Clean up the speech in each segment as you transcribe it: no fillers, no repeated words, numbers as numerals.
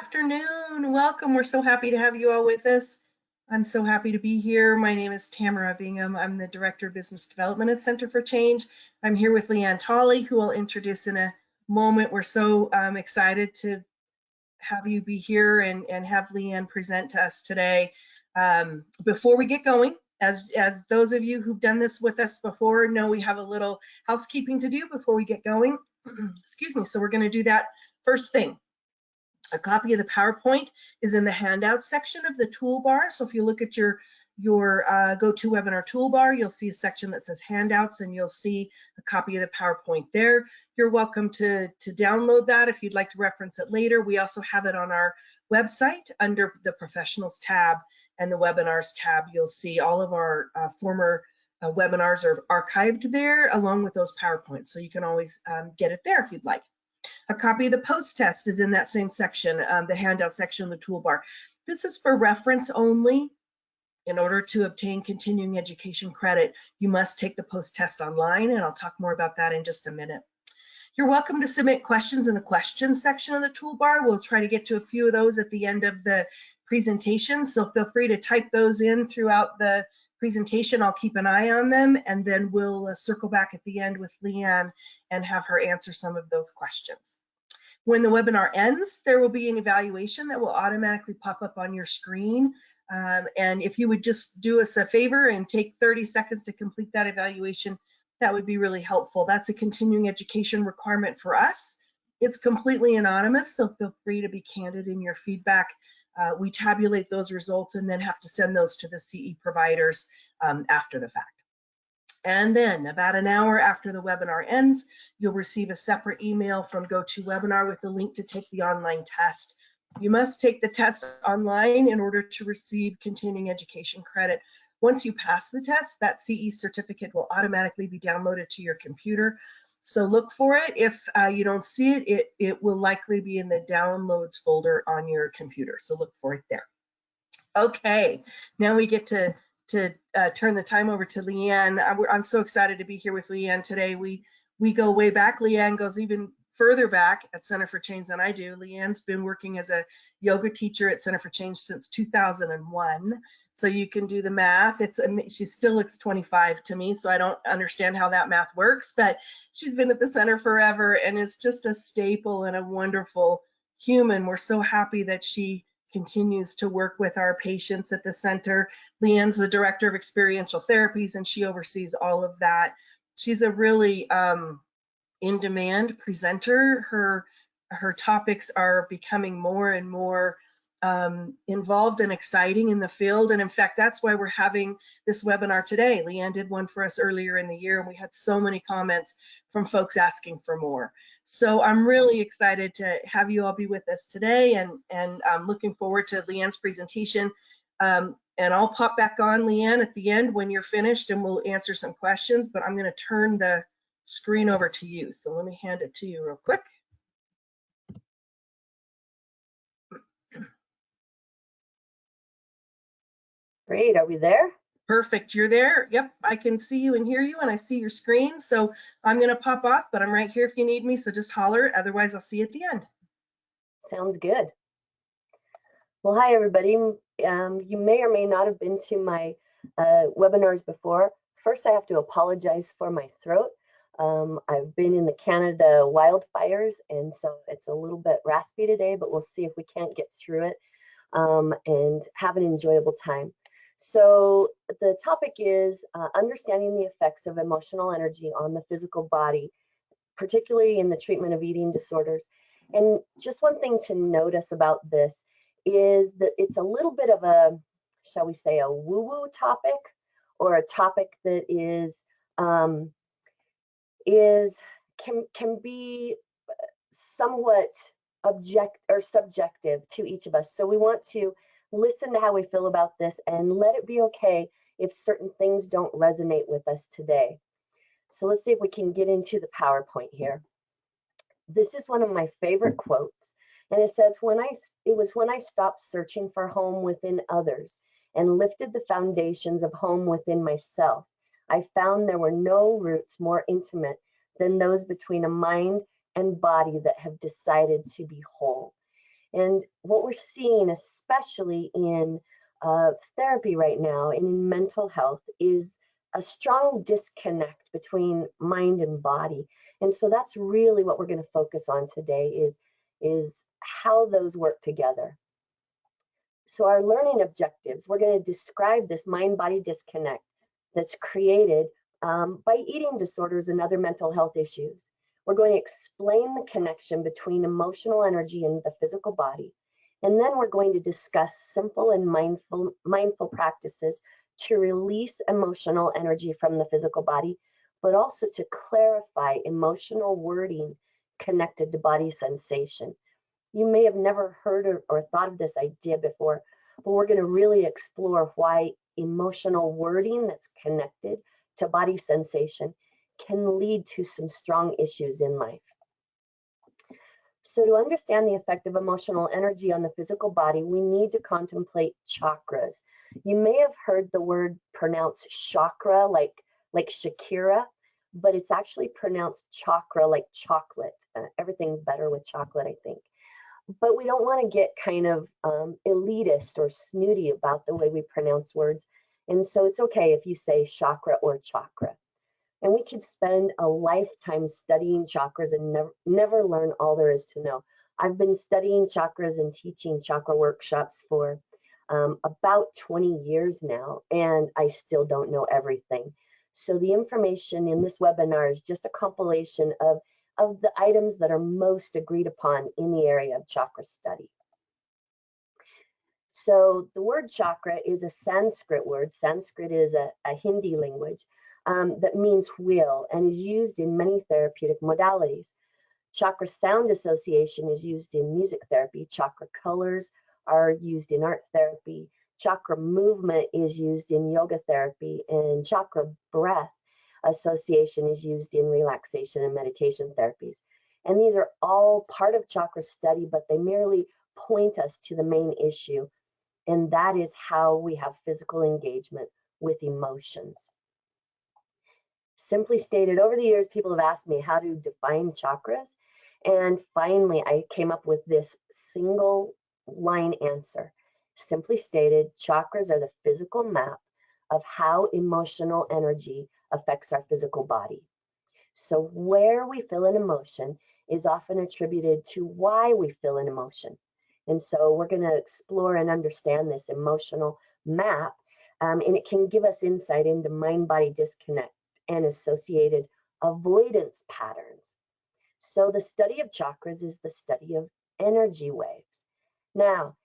afternoon. Welcome. We're so happy to have you all with us. I'm so happy to be here. My name is Tamara Bingham. I'm the Director of Business Development at Center for Change. I'm here with LeAnne Tolley, who I'll introduce in a moment. We're so excited to have you be here and have LeAnne present to us today. Before we get going, as those of you who've done this with us before know, we have a little housekeeping to do before we get going. Excuse me. So we're going to do that first thing. A copy of the PowerPoint is in the handout section of the toolbar. So if you look at your GoToWebinar toolbar, you'll see a section that says handouts, and you'll see a copy of the PowerPoint there. You're welcome to download that if you'd like to reference it later. We also have it on our website under the Professionals tab and the Webinars tab. You'll see all of our former webinars are archived there along with those PowerPoints. So you can always get it there if you'd like. A copy of the post test is in that same section, the handout section of the toolbar. This is for reference only. In order to obtain continuing education credit, you must take the post test online, and I'll talk more about that in just a minute. You're welcome to submit questions in the questions section of the toolbar. We'll try to get to a few of those at the end of the presentation, so feel free to type those in throughout the presentation. I'll keep an eye on them, and then we'll circle back at the end with LeAnne and have her answer some of those questions. When the webinar ends, there will be an evaluation that will automatically pop up on your screen. And if you would just do us a favor and take 30 seconds to complete that evaluation, that would be really helpful. That's a continuing education requirement for us. It's completely anonymous, so feel free to be candid in your feedback. We tabulate those results and then have to send those to the CE providers after the fact. And then about an hour after the webinar ends, you'll receive a separate email from GoToWebinar with a link to take the online test. You must take the test online in order to receive continuing education credit. Once you pass the test, that CE certificate will automatically be downloaded to your computer. So look for it. If you don't see it, it will likely be in the downloads folder on your computer. So look for it there. Okay, now we get to turn the time over to LeAnne. I'm so excited to be here with LeAnne today. We go way back. LeAnne goes even further back at Center for Change than I do. LeAnne's been working as a yoga teacher at Center for Change since 2001. So you can do the math. She still looks 25 to me, so I don't understand how that math works, but she's been at the center forever and is just a staple and a wonderful human. We're so happy that she continues to work with our patients at the center. LeAnne's the Director of Experiential Therapies, and she oversees all of that. She's a really in-demand presenter. Her topics are becoming more and more involved and exciting in the field, and in fact that's why we're having this webinar today. LeAnne did one for us earlier in the year, and we had so many comments from folks asking for more. So I'm really excited to have you all be with us today, and I'm looking forward to LeAnne's presentation. And I'll pop back on, LeAnne, at the end when you're finished, and we'll answer some questions, but I'm going to turn the screen over to you. So let me hand it to you real quick. Great, are we there? Perfect, you're there. Yep, I can see you and hear you, and I see your screen. So I'm gonna pop off, but I'm right here if you need me, so just holler. Otherwise, I'll see you at the end. Sounds good. Well, hi everybody. You may or may not have been to my webinars before. First, I have to apologize for my throat. I've been in the Canada wildfires, and so it's a little bit raspy today, but we'll see if we can't get through it and have an enjoyable time. So the topic is understanding the effects of emotional energy on the physical body, particularly in the treatment of eating disorders. And just one thing to notice about this is that it's a little bit of a, shall we say, a woo-woo topic, or a topic that can be somewhat subjective to each of us. So we want to listen to how we feel about this and let it be okay if certain things don't resonate with us today. So let's see if we can get into the PowerPoint here. This is one of my favorite quotes, and it says, it was when I stopped searching for home within others and lifted the foundations of home within myself, I found there were no roots more intimate than those between a mind and body that have decided to be whole. And what we're seeing, especially in therapy right now and in mental health, is a strong disconnect between mind and body. And so that's really what we're going to focus on today is how those work together. So our learning objectives, we're going to describe this mind-body disconnect that's created by eating disorders and other mental health issues. We're going to explain the connection between emotional energy and the physical body. And then we're going to discuss simple and mindful practices to release emotional energy from the physical body, but also to clarify emotional wording connected to body sensation. You may have never heard or thought of this idea before, but we're going to really explore why emotional wording that's connected to body sensation can lead to some strong issues in life. So to understand the effect of emotional energy on the physical body, we need to contemplate chakras. You may have heard the word pronounced chakra, like Shakira, but it's actually pronounced chakra, like chocolate. Everything's better with chocolate, I think. But we don't want to get kind of elitist or snooty about the way we pronounce words. And so it's okay if you say chakra or chakra. And we could spend a lifetime studying chakras and never learn all there is to know. I've been studying chakras and teaching chakra workshops for about 20 years now, and I still don't know everything. So the information in this webinar is just a compilation of the items that are most agreed upon in the area of chakra study. So the word chakra is a Sanskrit word. Sanskrit is a Hindi language that means wheel and is used in many therapeutic modalities. Chakra sound association is used in music therapy. Chakra colors are used in art therapy. Chakra movement is used in yoga therapy, and chakra breath association is used in relaxation and meditation therapies. And these are all part of chakra study, but they merely point us to the main issue, and that is how we have physical engagement with emotions. Simply stated, over the years, people have asked me how to define chakras, and finally I came up with this single line answer. Simply stated, chakras are the physical map of how emotional energy affects our physical body. So where we feel an emotion is often attributed to why we feel an emotion. And so we're going to explore and understand this emotional map, and it can give us insight into mind-body disconnect and associated avoidance patterns. So the study of chakras is the study of energy waves. Now,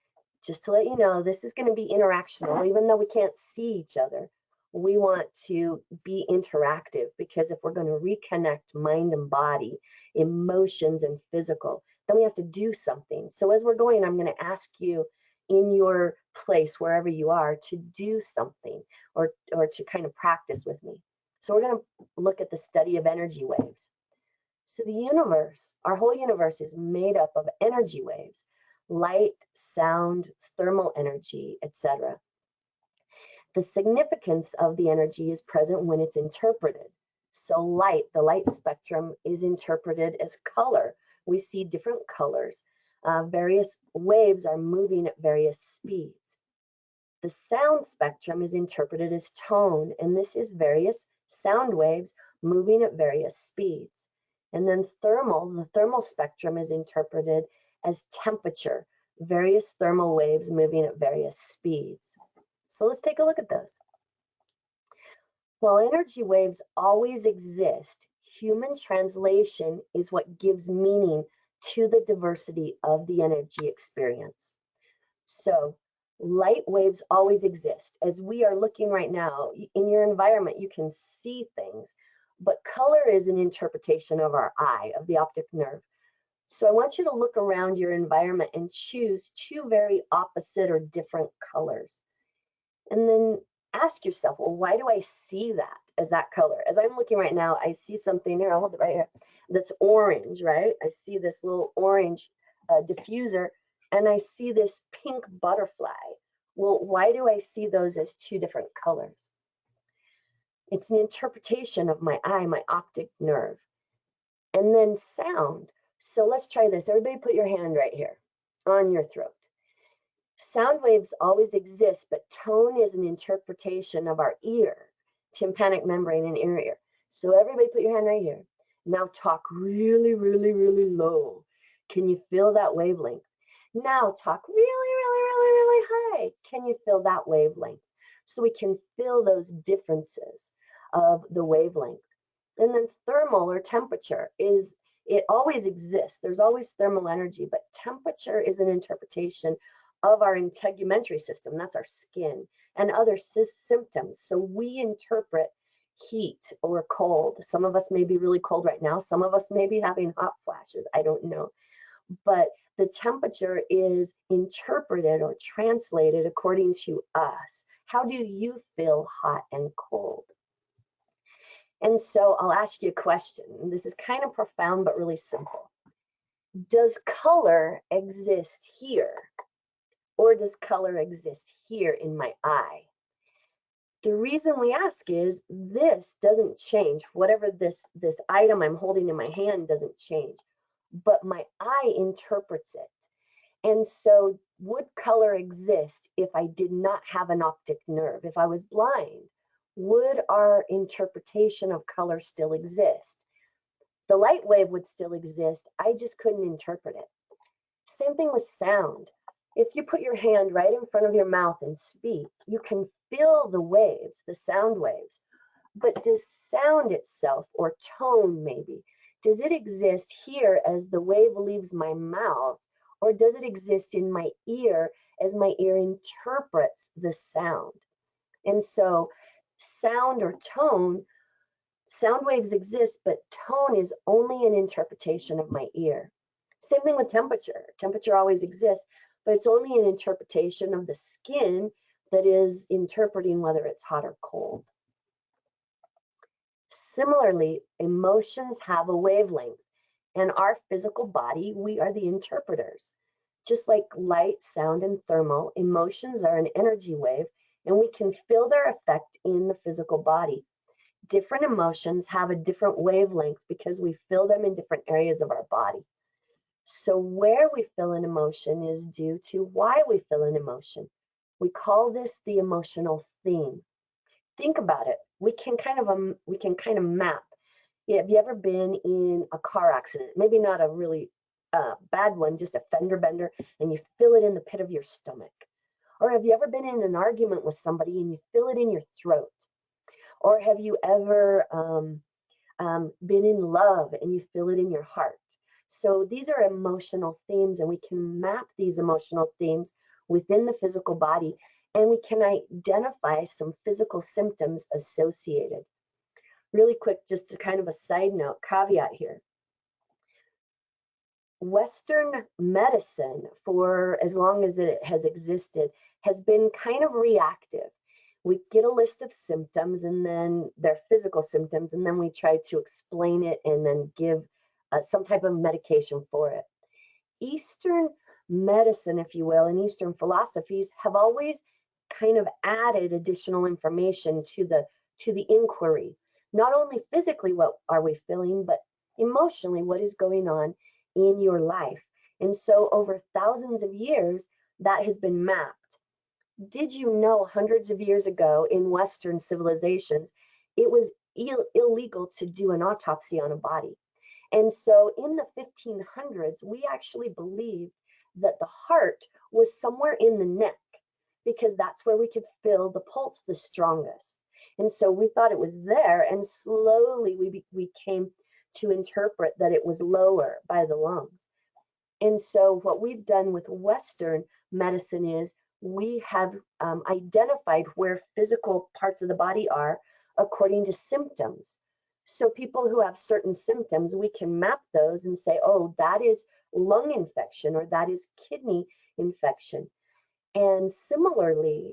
just to let you know, this is going to be interactional. Even though we can't see each other, we want to be interactive, because if we're going to reconnect mind and body, emotions and physical, then we have to do something. So as we're going, I'm going to ask you in your place, wherever you are, to do something or to kind of practice with me. So we're going to look at the study of energy waves. So the universe, our whole universe, is made up of energy waves: light, sound, thermal energy, etc. The significance of the energy is present when it's interpreted. So light, the light spectrum, is interpreted as color. We see different colors. Various waves are moving at various speeds. The sound spectrum is interpreted as tone, and this is various sound waves moving at various speeds. And then the thermal spectrum is interpreted as temperature, various thermal waves moving at various speeds. So let's take a look at those. While energy waves always exist, human translation is what gives meaning to the diversity of the energy experience. So light waves always exist. As we are looking right now, in your environment, you can see things, but color is an interpretation of our eye, of the optic nerve. So I want you to look around your environment and choose two very opposite or different colors. And then ask yourself, well, why do I see that as that color? As I'm looking right now, I see something here, I'll hold it right here, that's orange, right? I see this little orange diffuser, and I see this pink butterfly. Well, why do I see those as two different colors? It's an interpretation of my eye, my optic nerve. And then sound. So let's try this. Everybody put your hand right here. on your throat. Sound waves always exist, but tone is an interpretation of our ear, tympanic membrane and inner ear. So everybody put your hand right here. Now talk really, really, really low. Can you feel that wavelength? Now talk really, really, really, really high. Can you feel that wavelength? So we can feel those differences of the wavelength. And then thermal or temperature is, it always exists. There's always thermal energy, but temperature is an interpretation of our integumentary system, that's our skin, and other symptoms. So we interpret heat or cold. Some of us may be really cold right now. Some of us may be having hot flashes. I don't know. But the temperature is interpreted or translated according to us. How do you feel hot and cold? And so I'll ask you a question. This is kind of profound, but really simple. Does color exist here? Or does color exist here in my eye? The reason we ask is this doesn't change. Whatever this item I'm holding in my hand doesn't change, but my eye interprets it. And so would color exist if I did not have an optic nerve? If I was blind, would our interpretation of color still exist? The light wave would still exist. I just couldn't interpret it. Same thing with sound. If you put your hand right in front of your mouth and speak, you can feel the waves, the sound waves. But does sound itself, or tone maybe, does it exist here as the wave leaves my mouth, or does it exist in my ear as my ear interprets the sound? And so sound or tone, sound waves exist, but tone is only an interpretation of my ear. Same thing with temperature. Temperature always exists, but it's only an interpretation of the skin that is interpreting whether it's hot or cold. Similarly, emotions have a wavelength, and our physical body, we are the interpreters. Just like light, sound, and thermal, emotions are an energy wave, and we can feel their effect in the physical body. Different emotions have a different wavelength because we feel them in different areas of our body. So where we feel an emotion is due to why we feel an emotion. We call this the emotional theme. Think about it. We can kind of map. Have you ever been in a car accident? Maybe not a really bad one, just a fender bender, and you feel it in the pit of your stomach. Or have you ever been in an argument with somebody and you feel it in your throat? Or have you ever been in love and you feel it in your heart? So these are emotional themes, and we can map these emotional themes within the physical body, and we can identify some physical symptoms associated. Really quick, just to kind of a side note, caveat here. Western medicine, for as long as it has existed, has been kind of reactive. We get a list of symptoms, and then their physical symptoms, and then we try to explain it and then give some type of medication for it. Eastern medicine, if you will, and Eastern philosophies have always kind of added additional information to the inquiry. Not only physically, what are we feeling, but emotionally, what is going on in your life. And so over thousands of years, that has been mapped. Did you know hundreds of years ago in Western civilizations, it was illegal to do an autopsy on a body? And so in the 1500s, we actually believed that the heart was somewhere in the neck because that's where we could feel the pulse the strongest. And so we thought it was there, and slowly we came to interpret that it was lower by the lungs. And so what we've done with Western medicine is we have identified where physical parts of the body are according to symptoms. So people who have certain symptoms, we can map those and say, oh, that is lung infection, or that is kidney infection. And similarly,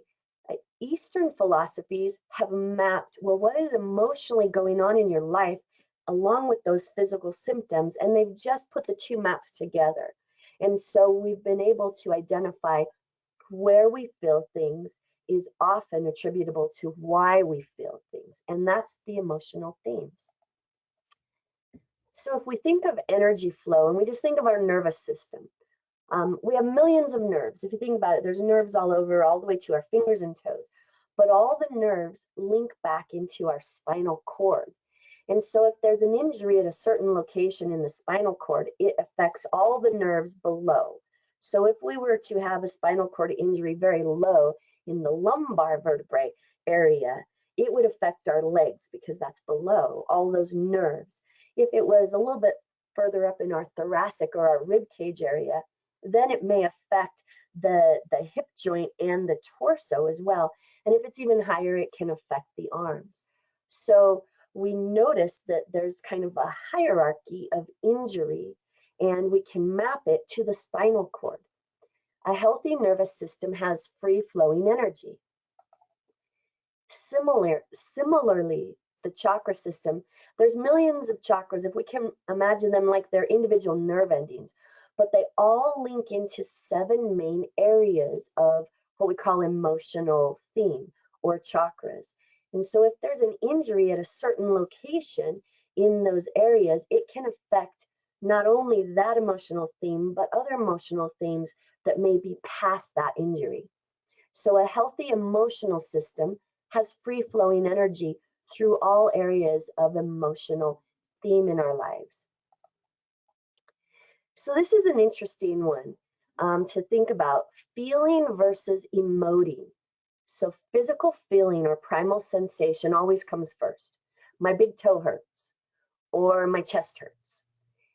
Eastern philosophies have mapped, well, what is emotionally going on in your life along with those physical symptoms, and they've just put the two maps together. And so we've been able to identify where we feel things is often attributable to why we feel things, and that's the emotional themes. So if we think of energy flow and we just think of our nervous system, We have millions of nerves. If you think about it, there's nerves all over, all the way to our fingers and toes. But all the nerves link back into our spinal cord. And so if there's an injury at a certain location in the spinal cord, it affects all the nerves below. So if we were to have a spinal cord injury very low in the lumbar vertebrae area, it would affect our legs because that's below all those nerves. If it was a little bit further up in our thoracic or our rib cage area, then it may affect the hip joint and the torso as well. And if it's even higher, it can affect the arms. So we notice that there's kind of a hierarchy of injury, and we can map it to the spinal cord. A healthy nervous system has free-flowing energy. Similarly, the chakra system, there's millions of chakras, if we can imagine them like they're individual nerve endings, but they all link into 7 main areas of what we call emotional theme or chakras. And so if there's an injury at a certain location in those areas, it can affect not only that emotional theme, but other emotional themes that may be past that injury. So a healthy emotional system has free-flowing energy through all areas of emotional theme in our lives. So this is an interesting one to think about, feeling versus emoting. So physical feeling or primal sensation always comes first. My big toe hurts, or my chest hurts.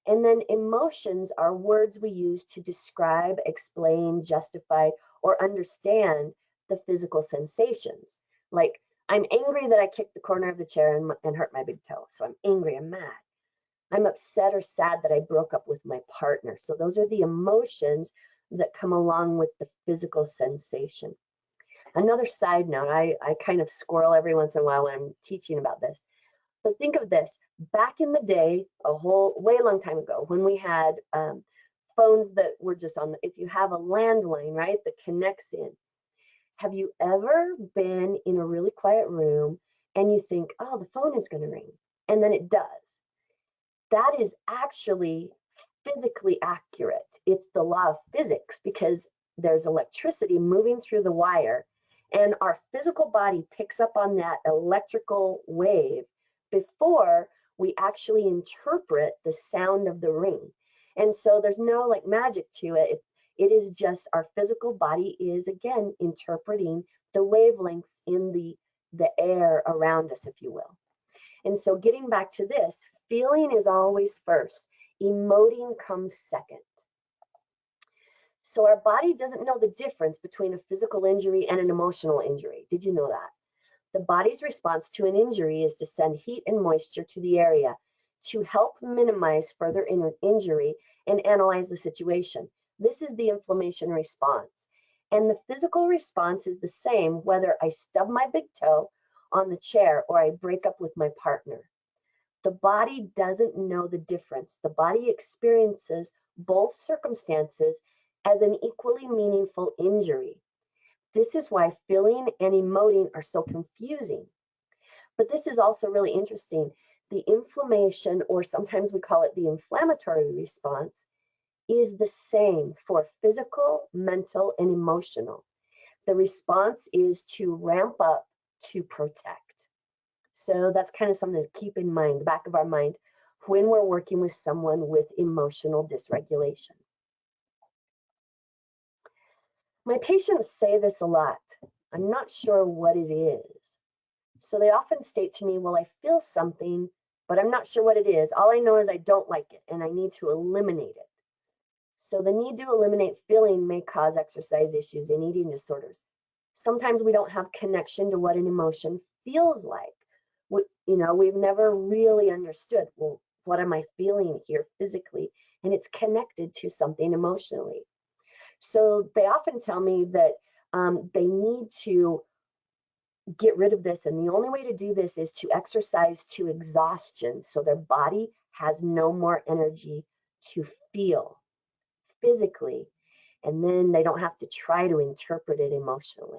And then emotions are words we use to describe, explain, justify, or understand the physical sensations. Like, I'm angry that I kicked the corner of the chair and hurt my big toe. So I'm angry, I'm mad. I'm upset or sad that I broke up with my partner. So those are the emotions that come along with the physical sensation. Another side note, I kind of squirrel every once in a while when I'm teaching about this. But think of this, back in the day, a whole way long time ago, when we had phones that were just on, if you have a landline, right, that connects in. Have you ever been in a really quiet room and you think, oh, the phone is going to ring, and then it does? That is actually physically accurate. It's the law of physics because there's electricity moving through the wire, and our physical body picks up on that electrical wave before we actually interpret the sound of the ring. And so there's no like magic to it. It is just our physical body is, again, interpreting the wavelengths in the air around us, if you will. And so getting back to this, feeling is always first. Emoting comes second. So our body doesn't know the difference between a physical injury and an emotional injury. Did you know that? The body's response to an injury is to send heat and moisture to the area to help minimize further injury and analyze the situation. This is the inflammation response. And the physical response is the same whether I stub my big toe on the chair or I break up with my partner. The body doesn't know the difference. The body experiences both circumstances as an equally meaningful injury. This is why feeling and emoting are so confusing. But this is also really interesting. The inflammation, or sometimes we call it the inflammatory response, is the same for physical, mental, and emotional. The response is to ramp up to protect. So that's kind of something to keep in mind, the back of our mind, when we're working with someone with emotional dysregulation. My patients say this a lot. I'm not sure what it is. So they often state to me, well, I feel something, but I'm not sure what it is. All I know is I don't like it and I need to eliminate it. So the need to eliminate feeling may cause exercise issues and eating disorders. Sometimes we don't have connection to what an emotion feels like. We've never really understood, well, what am I feeling here physically? And it's connected to something emotionally. So they often tell me that they need to get rid of this. And the only way to do this is to exercise to exhaustion. So their body has no more energy to feel physically. And then they don't have to try to interpret it emotionally.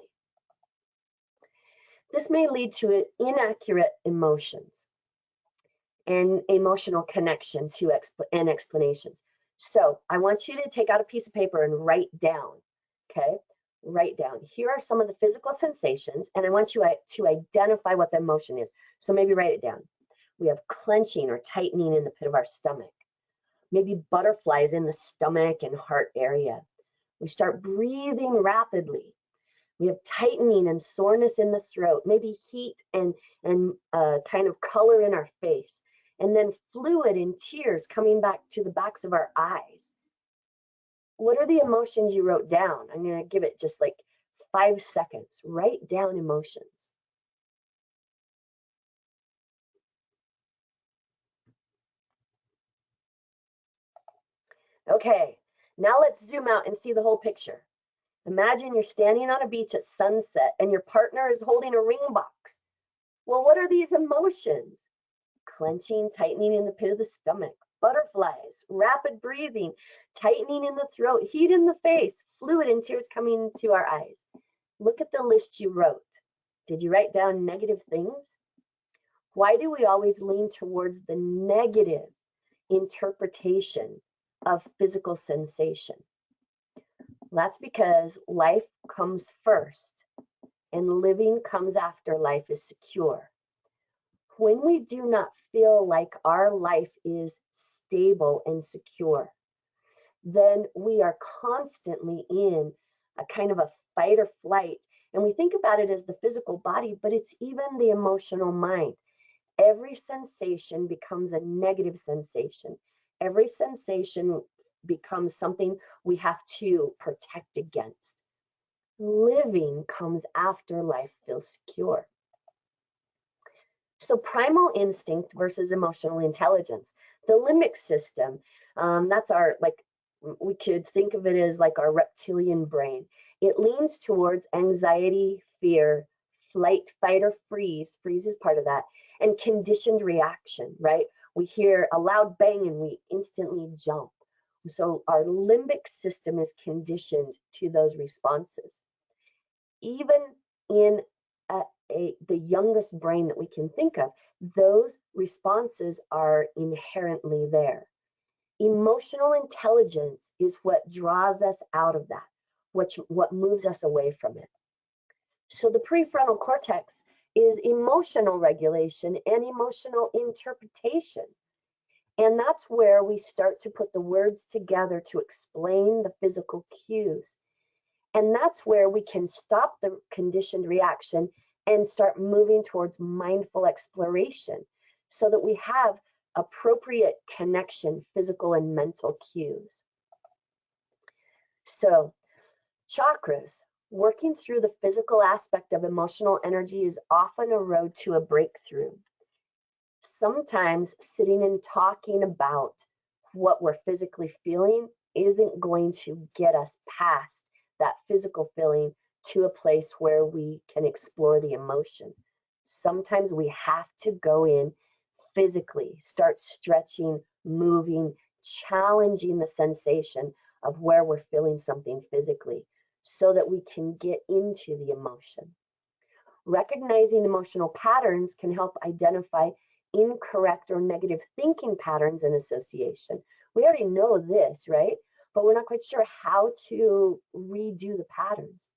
This may lead to inaccurate emotions and emotional connection to and explanations. So I want you to take out a piece of paper and write down, okay? Write down. Here are some of the physical sensations, and I want you to identify what the emotion is. So maybe write it down. We have clenching or tightening in the pit of our stomach. Maybe butterflies in the stomach and heart area. We start breathing rapidly. We have tightening and soreness in the throat, maybe heat and kind of color in our face, and then fluid and tears coming back to the backs of our eyes. What are the emotions you wrote down? I'm going to give it just like 5 seconds. Write down emotions. Okay, now let's zoom out and see the whole picture. Imagine you're standing on a beach at sunset and your partner is holding a ring box. Well, what are these emotions? Clenching, tightening in the pit of the stomach, butterflies, rapid breathing, tightening in the throat, heat in the face, fluid and tears coming to our eyes. Look at the list you wrote. Did you write down negative things? Why do we always lean towards the negative interpretation of physical sensation? That's because life comes first and living comes after life is secure. When we do not feel like our life is stable and secure, then we are constantly in a kind of a fight or flight. And we think about it as the physical body, but it's even the emotional mind. Every sensation becomes a negative sensation. Every sensation becomes something we have to protect against. Living comes after life feels secure. So primal instinct versus emotional intelligence. The limbic system, that's our, like, we could think of it as like our reptilian brain. It leans towards anxiety, fear, flight, fight, or freeze. Freeze is part of that. And conditioned reaction, right? We hear a loud bang and we instantly jump. So our limbic system is conditioned to those responses. Even in the youngest brain that we can think of, those responses are inherently there. Emotional intelligence is what draws us out of that, what moves us away from it. So the prefrontal cortex is emotional regulation and emotional interpretation. And that's where we start to put the words together to explain the physical cues. And that's where we can stop the conditioned reaction and start moving towards mindful exploration so that we have appropriate connection, physical and mental cues. So chakras, working through the physical aspect of emotional energy is often a road to a breakthrough. Sometimes sitting and talking about what we're physically feeling isn't going to get us past that physical feeling to a place where we can explore the emotion. Sometimes we have to go in physically, start stretching, moving, challenging the sensation of where we're feeling something physically so that we can get into the emotion. Recognizing emotional patterns can help identify incorrect or negative thinking patterns and association. We already know this, right? But we're not quite sure how to redo the patterns.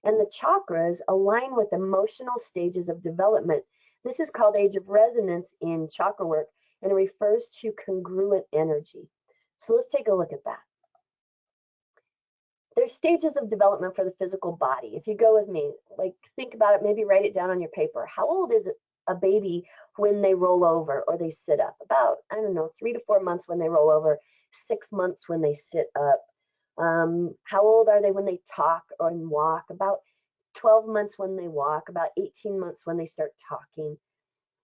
And the chakras align with emotional stages of development. This is called age of resonance in chakra work, and it refers to congruent energy. So let's take a look at that. There's stages of development for the physical body. If you go with me, like think about it, maybe write it down on your paper. How old is a baby when they roll over or they sit up? About, I don't know, 3 to 4 months when they roll over, 6 months when they sit up. How old are they when they talk or walk? About 12 months when they walk, about 18 months when they start talking.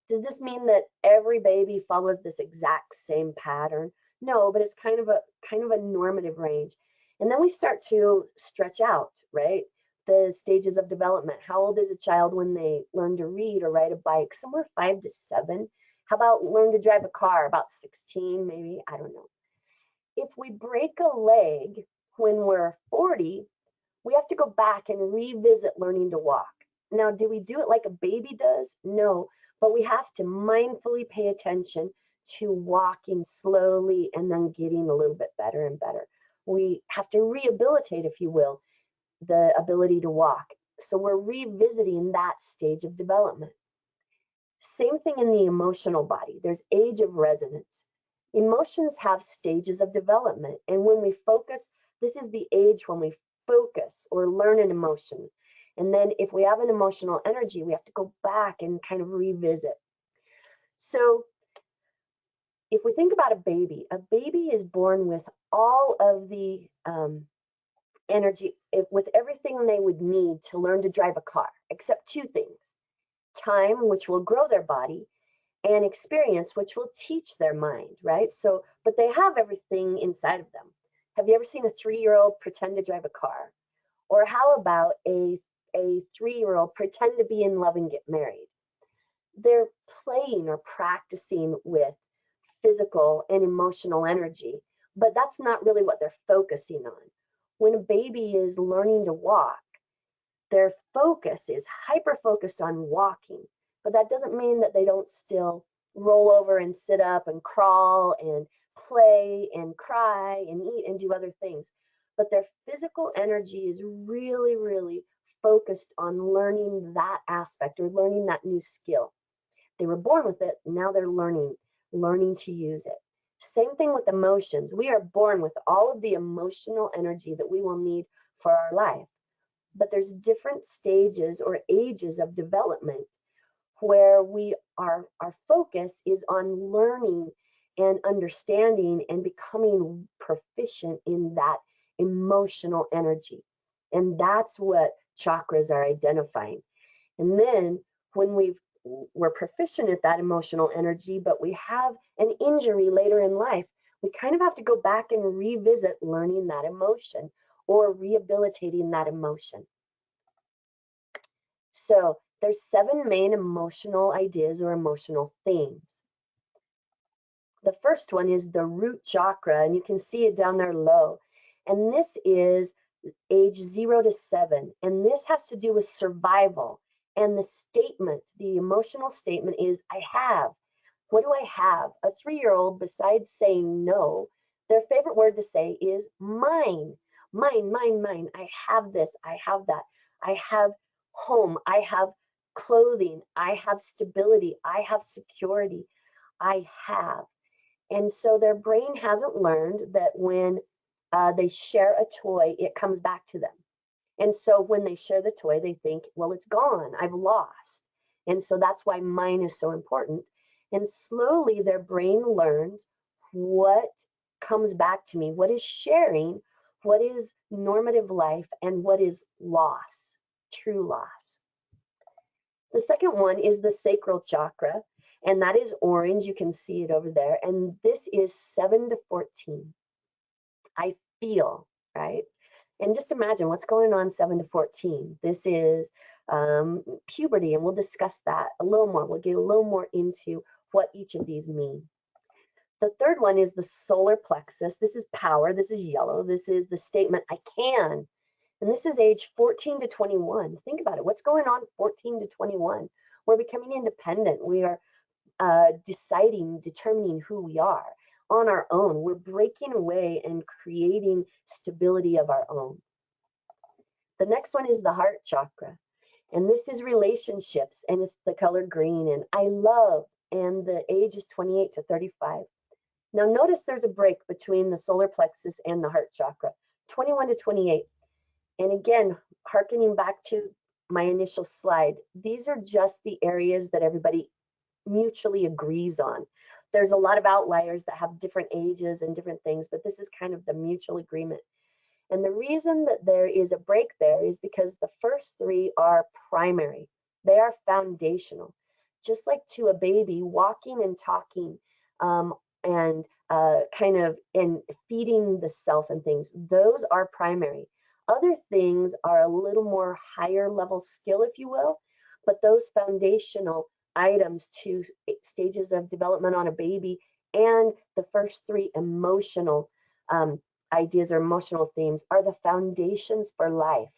Does this mean that every baby follows this exact same pattern? No, but it's kind of a normative range. And then we start to stretch out, right? The stages of development. How old is a child when they learn to read or ride a bike? Somewhere 5 to 7. How about learn to drive a car? About 16, maybe, I don't know. If we break a leg when we're 40, we have to go back and revisit learning to walk. Now, do we do it like a baby does? No, but we have to mindfully pay attention to walking slowly and then getting a little bit better and better. We have to rehabilitate, if you will, the ability to walk. So we're revisiting that stage of development. Same thing in the emotional body. There's age of resonance. Emotions have stages of development. And when we focus, this is the age when we focus or learn an emotion. And then if we have an emotional energy, we have to go back and kind of revisit. So if we think about a baby is born with all of the energy, with everything they would need to learn to drive a car, except two things: time, which will grow their body, and experience, which will teach their mind, right? So, but they have everything inside of them. Have you ever seen a 3-year-old pretend to drive a car? Or how about a 3-year-old pretend to be in love and get married? They're playing or practicing with physical and emotional energy, but that's not really what they're focusing on. When a baby is learning to walk, their focus is hyper focused on walking, but that doesn't mean that they don't still roll over and sit up and crawl and play and cry and eat and do other things. But their physical energy is really, really focused on learning that aspect or learning that new skill. They were born with it, now they're learning to use it. Same thing with emotions. We are born with all of the emotional energy that we will need for our life. But there's different stages or ages of development where our focus is on learning and understanding and becoming proficient in that emotional energy. And that's what chakras are identifying. And then when we're proficient at that emotional energy, but we have an injury later in life, we kind of have to go back and revisit learning that emotion or rehabilitating that emotion. So there's 7 main emotional ideas or emotional themes. The first one is the root chakra, and you can see it down there low. And this is age 0 to 7. And this has to do with survival. And the statement, the emotional statement is, I have. What do I have? A 3-year-old, besides saying no, their favorite word to say is mine. Mine, mine, mine. I have this. I have that. I have home. I have clothing. I have stability. I have security. I have. And so their brain hasn't learned that when they share a toy, it comes back to them. And so when they share the toy, they think, well, it's gone. I've lost. And so that's why mine is so important. And slowly their brain learns what comes back to me, what is sharing, what is normative life, and what is loss, true loss. The second one is the sacral chakra, and that is orange. You can see it over there. And this is 7 to 14. I feel, right? And just imagine what's going on 7 to 14. This is puberty, and we'll discuss that a little more. We'll get a little more into what each of these mean. The third one is the solar plexus. This is power. This is yellow. This is the statement, I can. And this is age 14 to 21. Think about it. What's going on 14 to 21? We're becoming independent. We are determining who we are on our own. We're breaking away and creating stability of our own. The next one is the heart chakra. And this is relationships, and it's the color green. And I love, and the age is 28 to 35. Now notice there's a break between the solar plexus and the heart chakra, 21 to 28. And again, hearkening back to my initial slide, these are just the areas that everybody mutually agrees on. There's a lot of outliers that have different ages and different things, but this is kind of the mutual agreement. And the reason that there is a break there is because the first 3 are primary. They are foundational. Just like to a baby, walking and talking and feeding the self and things, those are primary. Other things are a little more higher level skill, if you will, but those foundational items to stages of development on a baby and the first 3 emotional ideas or emotional themes are the foundations for life.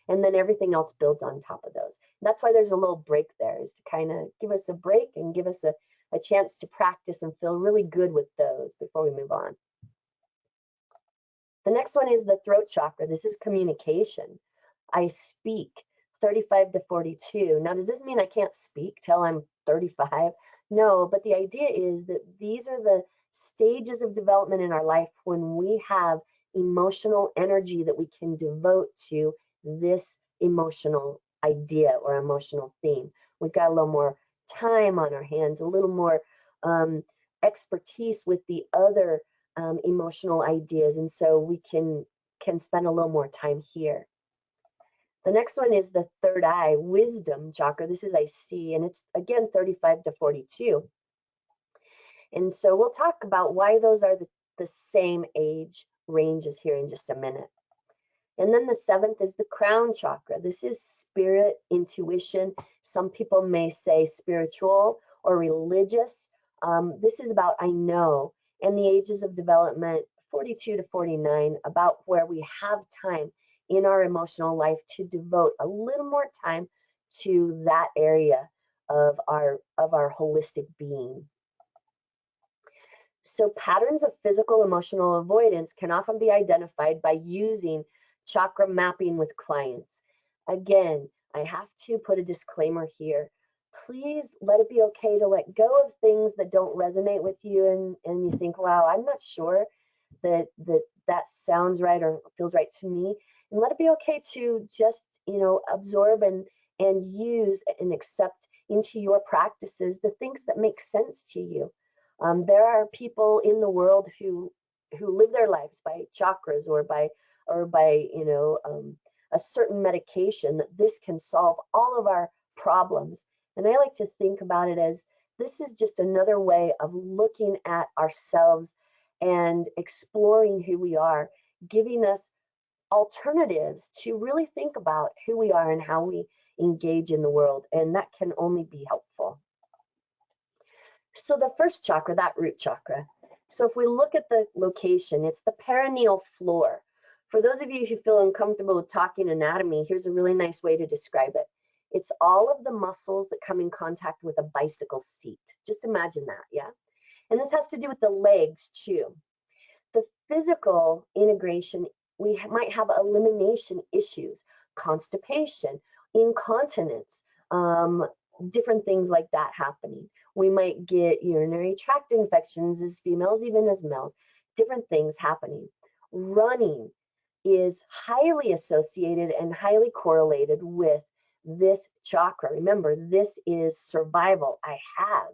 And then everything else builds on top of those. And that's why there's a little break there, is to kind of give us a break and give us a chance to practice and feel really good with those before we move on. The next one is the throat chakra. This is communication. I speak, 35 to 42. Now, does this mean I can't speak till I'm 35? No, but the idea is that these are the stages of development in our life when we have emotional energy that we can devote to this emotional idea or emotional theme. We've got a little more time on our hands, a little more expertise with the other emotional ideas, and so we can spend a little more time here. The next one is the third eye, wisdom chakra. This is I see, and it's again 35 to 42. And so we'll talk about why those are the same age ranges here in just a minute. And then the seventh is the crown chakra. This is spirit, intuition. Some people may say spiritual or religious. This is about I know, and the ages of development 42 to 49, about where we have time in our emotional life to devote a little more time to that area of our holistic being. So patterns of physical emotional avoidance can often be identified by using chakra mapping with clients. Again, I have to put a disclaimer here. Please let it be okay to let go of things that don't resonate with you and you think, wow, I'm not sure that sounds right or feels right to me. And let it be okay to just, absorb and use and accept into your practices the things that make sense to you. There are people in the world who live their lives by chakras or by a certain medication, that this can solve all of our problems. And I like to think about it as this is just another way of looking at ourselves and exploring who we are, giving us alternatives to really think about who we are and how we engage in the world. And that can only be helpful. So the first chakra, that root chakra. So if we look at the location, it's the perineal floor. For those of you who feel uncomfortable with talking anatomy, here's a really nice way to describe it. It's all of the muscles that come in contact with a bicycle seat. Just imagine that, yeah? And this has to do with the legs too. The physical integration, we might have elimination issues, constipation, incontinence, different things like that happening. We might get urinary tract infections as females, even as males, different things happening. Running is highly associated and highly correlated with this chakra. Remember, this is survival. I have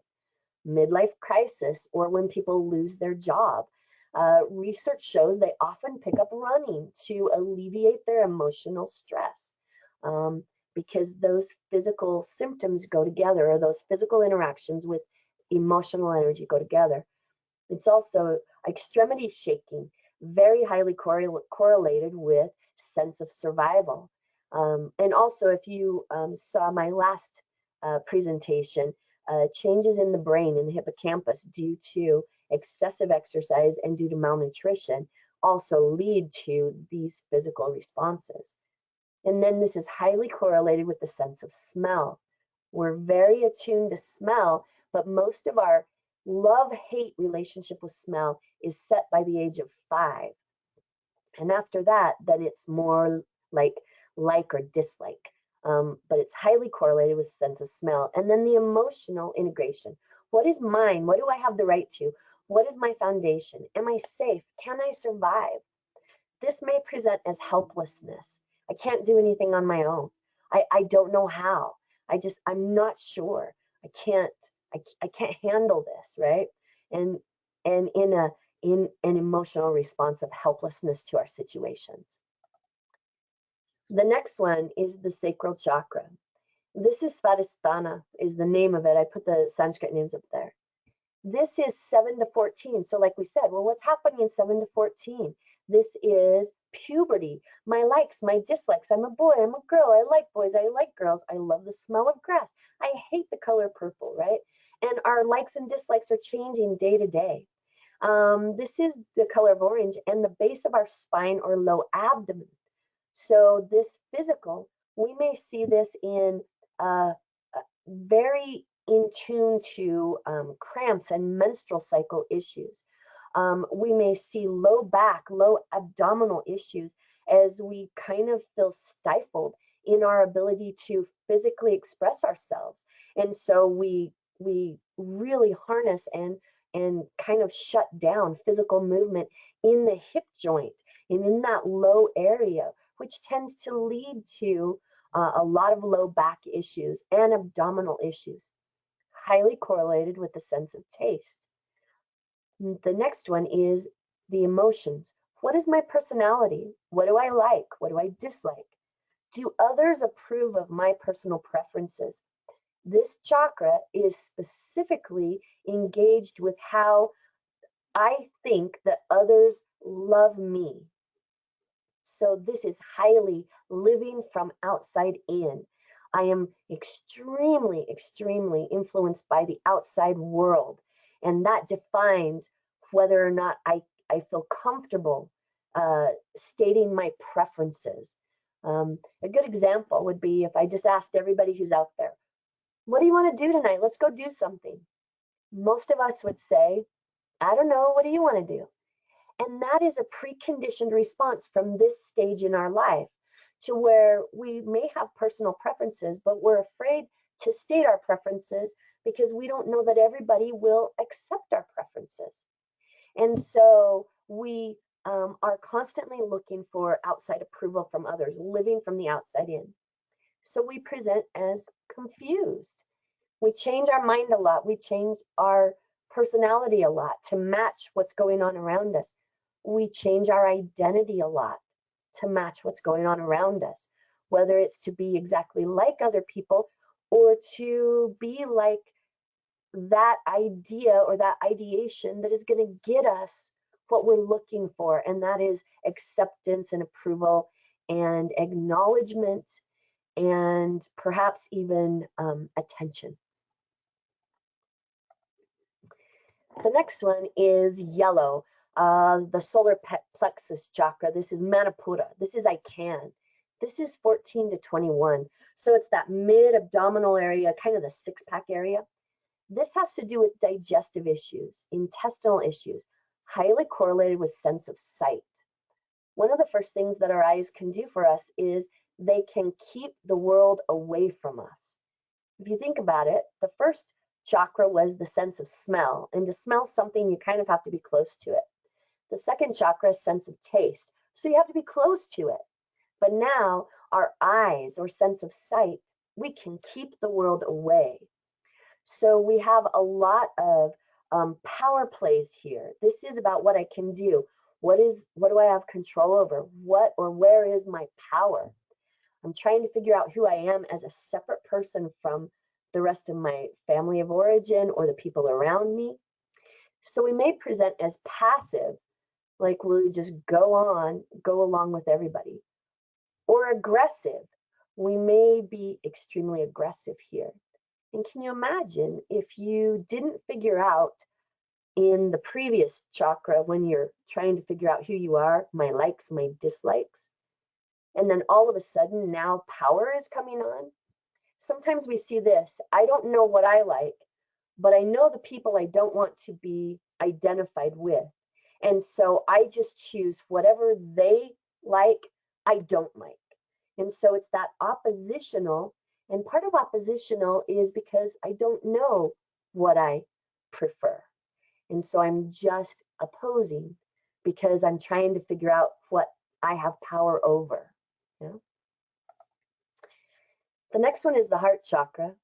midlife crisis or when people lose their job. Research shows they often pick up running to alleviate their emotional stress because those physical symptoms go together, or those physical interactions with emotional energy go together. It's also extremity shaking, very highly correlated with sense of survival. And also, if you saw my last presentation, changes in the brain, in the hippocampus, due to excessive exercise and due to malnutrition also lead to these physical responses. And then this is highly correlated with the sense of smell. We're very attuned to smell, but most of our love-hate relationship with smell is set by the age of 5. And after that, then it's more like or dislike. But it's highly correlated with sense of smell. And then the emotional integration. What is mine? What do I have the right to? What is my foundation? Am I safe? Can I survive? This may present as helplessness. I can't do anything on my own. I don't know how. I'm not sure. I can't handle this, right? And in an emotional response of helplessness to our situations. The next one is the sacral chakra. This is Svadhisthana, is the name of it. I put the Sanskrit names up there. This is 7 to 14. So like we said, well, what's happening in 7 to 14? This is puberty, my likes, my dislikes. I'm a boy, I'm a girl, I like boys, I like girls. I love the smell of grass. I hate the color purple, right? And our likes and dislikes are changing day to day. This is the color of orange and the base of our spine or low abdomen. So this physical, we may see this in very in tune to cramps and menstrual cycle issues. We may see low back, low abdominal issues as we kind of feel stifled in our ability to physically express ourselves. And so we really harness and kind of shut down physical movement in the hip joint and in that low area, which tends to lead to a lot of low back issues and abdominal issues, highly correlated with the sense of taste. The next one is the emotions. What is my personality? What do I like? What do I dislike? Do others approve of my personal preferences? This chakra is specifically engaged with how I think that others love me. So this is highly living from outside in. I am extremely, extremely influenced by the outside world, and that defines whether or not I feel comfortable stating my preferences. A good example would be if I just asked everybody who's out there, what do you want to do tonight? Let's go do something. Most of us would say, I don't know, what do you want to do? And that is a preconditioned response from this stage in our life to where we may have personal preferences, but we're afraid to state our preferences because we don't know that everybody will accept our preferences. And so we are constantly looking for outside approval from others, living from the outside in. So we present as confused. We change our mind a lot. We change our personality a lot to match what's going on around us. We change our identity a lot to match what's going on around us, whether it's to be exactly like other people or to be like that idea or that ideation that is going to get us what we're looking for, and that is acceptance and approval and acknowledgement and perhaps even attention. The next one is yellow, the solar plexus chakra. This is Manipura. This is I can. This is 14 to 21. So it's that mid-abdominal area, kind of the six-pack area. This has to do with digestive issues, intestinal issues, highly correlated with sense of sight. One of the first things that our eyes can do for us is they can keep the world away from us. If you think about it, the first chakra was the sense of smell, and to smell something, you kind of have to be close to it. The second chakra is sense of taste, so you have to be close to it. But now our eyes or sense of sight, we can keep the world away. So we have a lot of power plays here. This is about what I can do. What do I have control over? What or where is my power? I'm trying to figure out who I am as a separate person from the rest of my family of origin or the people around me. So we may present as passive, like we'll just go along with everybody. Or aggressive. We may be extremely aggressive here. And can you imagine if you didn't figure out in the previous chakra when you're trying to figure out who you are, my likes, my dislikes, and then all of a sudden now power is coming on? Sometimes we see this, I don't know what I like, but I know the people I don't want to be identified with. And so I just choose whatever they like, I don't like. And so it's that oppositional, and part of oppositional is because I don't know what I prefer. And so I'm just opposing because I'm trying to figure out what I have power over. You know? The next one is the heart chakra.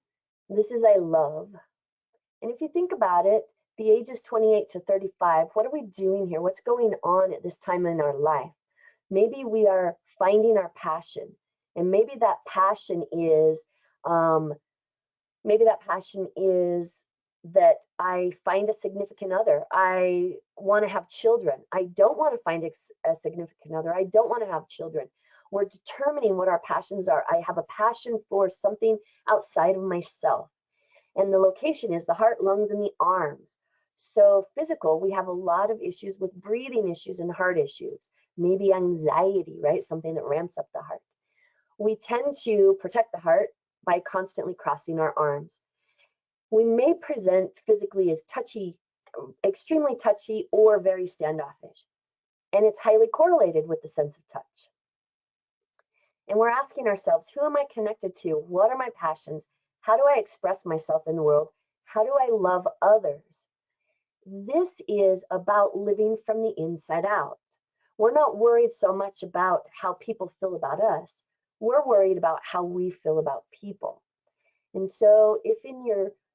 This is I love. And if you think about it, the ages 28 to 35, what are we doing here? What's going on at this time in our life? Maybe we are finding our passion. And maybe that passion is that I find a significant other. I want to have children. I don't want to find a significant other. I don't want to have children. We're determining what our passions are. I have a passion for something outside of myself. And the location is the heart, lungs, and the arms. So physical, we have a lot of issues with breathing issues and heart issues. Maybe anxiety, right? Something that ramps up the heart. We tend to protect the heart by constantly crossing our arms. We may present physically as touchy, extremely touchy, or very standoffish. And it's highly correlated with the sense of touch. And we're asking ourselves, who am I connected to? What are my passions? How do I express myself in the world? How do I love others? This is about living from the inside out. We're not worried so much about how people feel about us. We're worried about how we feel about people. And so if in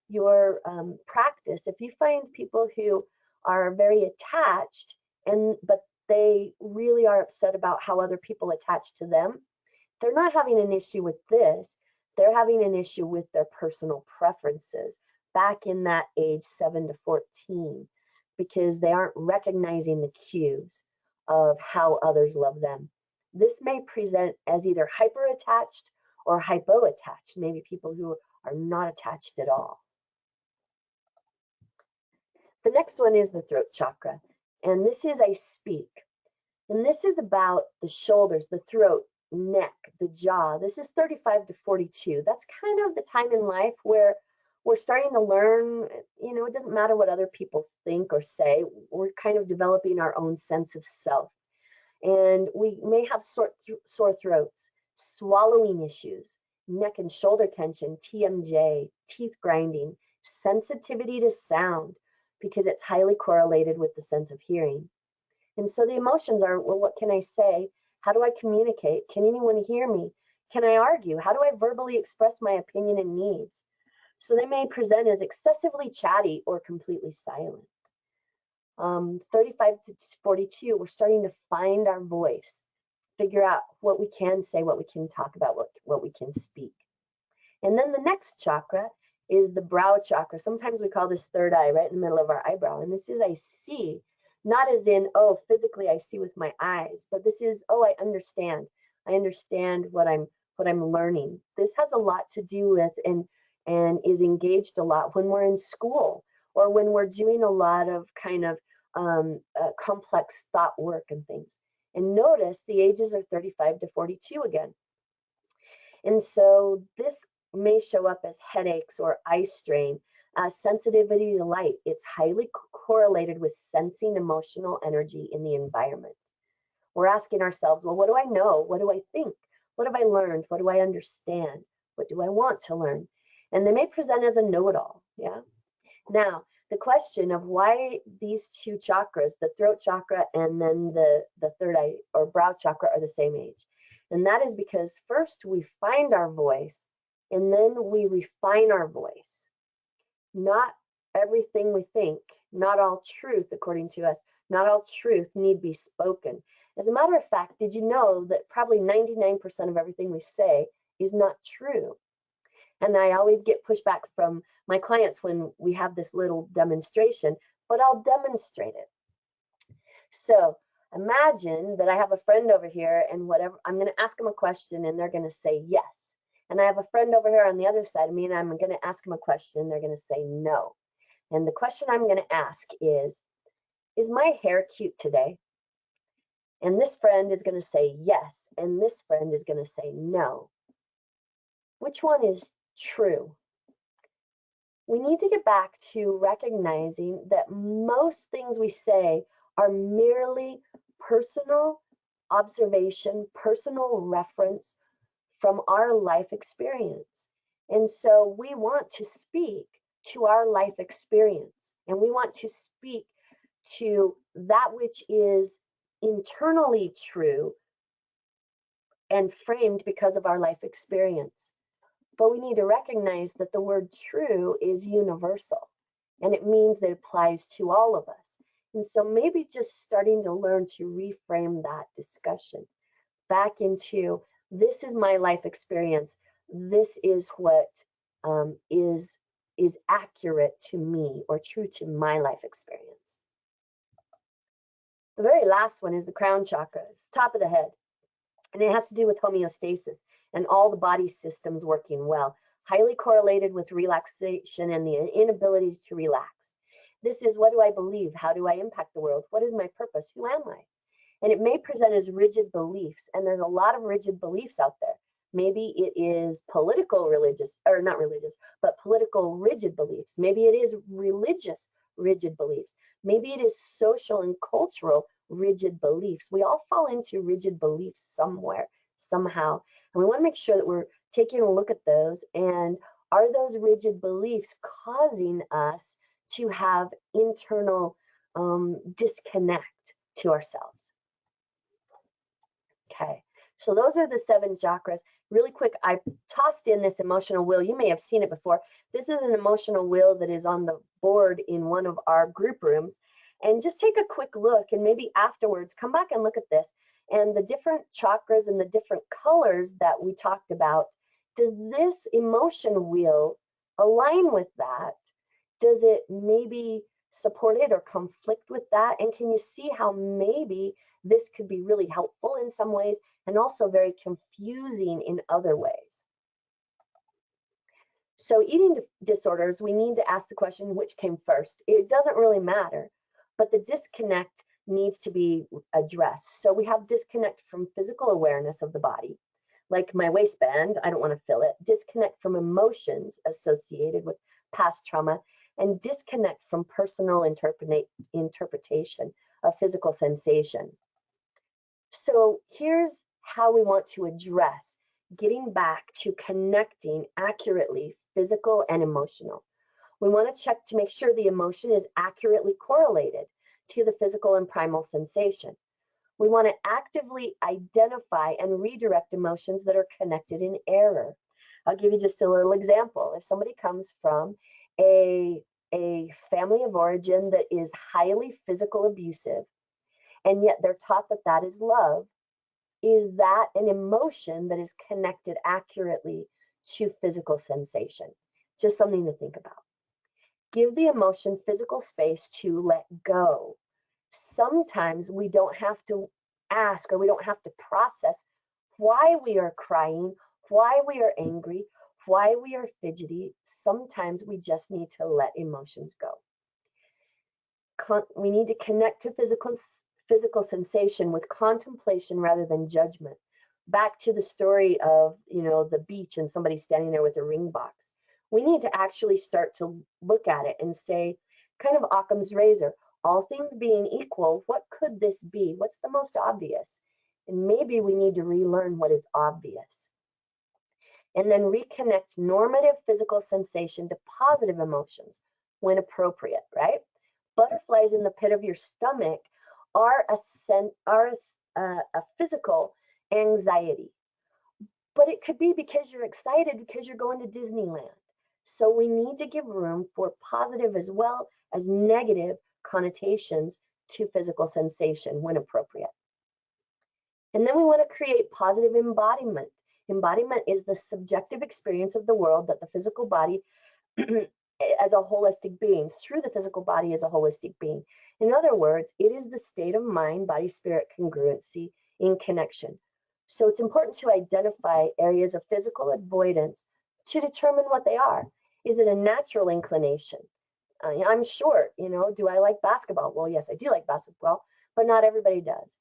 your practice, if you find people who are very attached, but they really are upset about how other people attach to them, they're not having an issue with this. They're having an issue with their personal preferences back in that age 7 to 14, because they aren't recognizing the cues of how others love them. This may present as either hyper-attached or hypo-attached, maybe people who are not attached at all. The next one is the throat chakra, and this is I speak. And this is about the shoulders, the throat, neck, the jaw. This is 35 to 42. That's kind of the time in life where we're starting to learn, it doesn't matter what other people think or say. We're kind of developing our own sense of self. And we may have sore throats, swallowing issues, neck and shoulder tension, TMJ, teeth grinding, sensitivity to sound, because it's highly correlated with the sense of hearing. And so the emotions are, well, what can I say? How do I communicate? Can anyone hear me? Can I argue? How do I verbally express my opinion and needs? So they may present as excessively chatty or completely silent. 35 to 42, we're starting to find our voice, figure out what we can say, what we can talk about, what we can speak. And then the next chakra is the brow chakra. Sometimes we call this third eye, right in the middle of our eyebrow. And this is I see, not as in, oh, physically I see with my eyes, but this is, oh, I understand. I understand what I'm learning. This has a lot to do with and is engaged a lot when we're in school or when we're doing a lot of kind of complex thought work and things. And notice the ages are 35 to 42 again. And so this may show up as headaches or eye strain, sensitivity to light. It's highly correlated with sensing emotional energy in the environment. We're asking ourselves, well, what do I know? What do I think? What have I learned? What do I understand? What do I want to learn? And they may present as a know-it-all, yeah? Now, the question of why these two chakras, the throat chakra and then the third eye or brow chakra, are the same age. And that is because first we find our voice and then we refine our voice. Not everything we think, not all truth, according to us, not all truth need be spoken. As a matter of fact, did you know that probably 99% of everything we say is not true? And I always get pushback from my clients when we have this little demonstration, but I'll demonstrate it. So imagine that I have a friend over here and whatever, I'm going to ask them a question and they're going to say yes. And I have a friend over here on the other side of me and I'm going to ask them a question and they're going to say no. And the question I'm going to ask is my hair cute today? And this friend is going to say yes. And this friend is going to say no. Which one is true? We need to get back to recognizing that most things we say are merely personal observation, personal reference from our life experience. And so we want to speak to our life experience, and we want to speak to that which is internally true and framed because of our life experience. But we need to recognize that the word true is universal, and it means that it applies to all of us. And so maybe just starting to learn to reframe that discussion back into, this is my life experience. This is what is accurate to me or true to my life experience. The very last one is the crown chakra. It's top of the head, and it has to do with homeostasis and all the body systems working well, highly correlated with relaxation and the inability to relax. This is, what do I believe? How do I impact the world? What is my purpose? Who am I? And it may present as rigid beliefs, and there's a lot of rigid beliefs out there. Maybe it is political religious, or not religious, but political rigid beliefs. Maybe it is religious rigid beliefs. Maybe it is social and cultural rigid beliefs. We all fall into rigid beliefs somewhere, somehow. And we want to make sure that we're taking a look at those, and are those rigid beliefs causing us to have internal disconnect to ourselves? Okay, so those are the 7 chakras. Really quick, I tossed in this emotional wheel. You may have seen it before. This is an emotional wheel that is on the board in one of our group rooms. And just take a quick look, and maybe afterwards come back and look at this. And the different chakras and the different colors that we talked about, does this emotion wheel align with that? Does it maybe support it or conflict with that? And can you see how maybe this could be really helpful in some ways and also very confusing in other ways? So eating disorders, we need to ask the question, which came first? It doesn't really matter, but the disconnect needs to be addressed. So we have disconnect from physical awareness of the body, like my waistband, I don't want to feel it. Disconnect from emotions associated with past trauma, and disconnect from personal interpretation of physical sensation. So here's how we want to address getting back to connecting accurately physical and emotional. We want to check to make sure the emotion is accurately correlated to the physical and primal sensation. We want to actively identify and redirect emotions that are connected in error. I'll give you just a little example. If somebody comes from a family of origin that is highly physical abusive, and yet they're taught that that is love, is that an emotion that is connected accurately to physical sensation? Just something to think about. Give the emotion physical space to let go. Sometimes we don't have to ask, or we don't have to process why we are crying, why we are angry, why we are fidgety. Sometimes we just need to let emotions go. We need to connect to physical sensation with contemplation rather than judgment. Back to the story of, the beach and somebody standing there with a ring box. We need to actually start to look at it and say, kind of Occam's razor, all things being equal, what could this be? What's the most obvious? And maybe we need to relearn what is obvious. And then reconnect normative physical sensation to positive emotions when appropriate, right? Butterflies in the pit of your stomach are a physical anxiety, but it could be because you're excited because you're going to Disneyland. So we need to give room for positive as well as negative connotations to physical sensation when appropriate. And then we want to create positive embodiment. Embodiment is the subjective experience of the world that the physical body as a holistic being, through the physical body as a holistic being. In other words, it is the state of mind, body, spirit congruency in connection. So it's important to identify areas of physical avoidance to determine what they are. Is it a natural inclination? I'm short, do I like basketball? Well, yes, I do like basketball, but not everybody does.